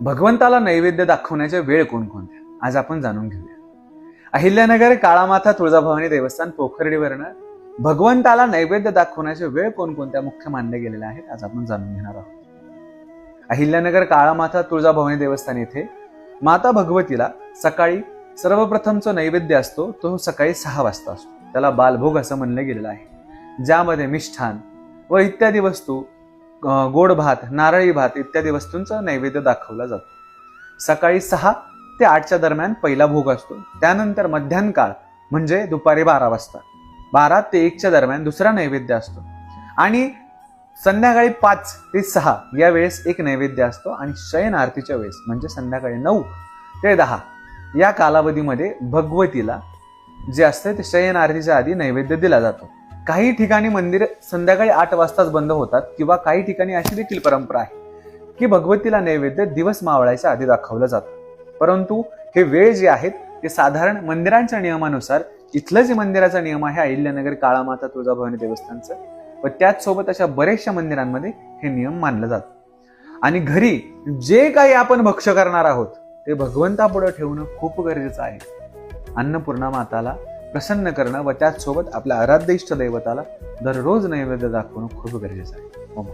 भगवंताला नैवेद्य दाखवण्याच्या वेळ कोणकोणत्या आज आपण जाणून घेऊया. अहिल्यानगर काळामाता तुळजाभवानी देवस्थान पोखर्डीवरनं भगवंताला नैवेद्य दाखवण्याचे वेळ कोणकोणत्या मुख्य मानले गेलेले आहेत आज आपण जाणून घेणार आहोत. अहिल्यानगर काळामाता तुळजाभवानी देवस्थान येथे माता भगवतीला सकाळी सर्वप्रथमचा नैवेद्य असतो तो सकाळी 6 वाजता असतो. त्याला बालभोग असं म्हणलं गेलेलं आहे, ज्यामध्ये मिष्ठान व इत्यादी वस्तू, गोड भात, नारळी भात इत्यादी वस्तूंचा नैवेद्य दाखवला जातो. सकाळी 6 ते 8च्या दरम्यान पहिला भोग असतो. त्यानंतर मध्यान्ह काळ म्हणजे दुपारी 12 वाजता 12 ते 1च्या दरम्यान दुसरा नैवेद्य असतो आणि संध्याकाळी 5 ते 6 या वेळेस एक नैवेद्य असतो आणि शयन आरतीच्या वेळेस म्हणजे संध्याकाळी 9 ते 10 या कालावधीमध्ये भगवतीला जे असते ते शयन आरतीच्या आधी नैवेद्य दिला जातो. काही ठिकाणी मंदिर संध्याकाळी 8 वाजताच बंद होतात किंवा काही ठिकाणी अशी देखील परंपरा आहे की भगवतीला नैवेद्य दिवस मावळायच्या आधी दाखवलं जातं. परंतु हे वेळ जे आहेत ते साधारण मंदिरांच्या नियमानुसार, इथलं जे मंदिराचा नियम आहे अहिल्यानगर काळामाता तुळजाभवानी देवस्थानचं, व त्याचसोबत अशा बऱ्याचशा मंदिरांमध्ये हे नियम मानलं जातं. आणि घरी जे काही आपण भक्ष्य करणार आहोत ते भगवंतापुढे ठेवणं खूप गरजेचं आहे. अन्नपूर्णा माताला प्रसन्न करणं व त्याचसोबत आपल्या आराध्य इष्ट दैवताला दररोज नैवेद्य दाखवणं खूप गरजेचं आहे. ओम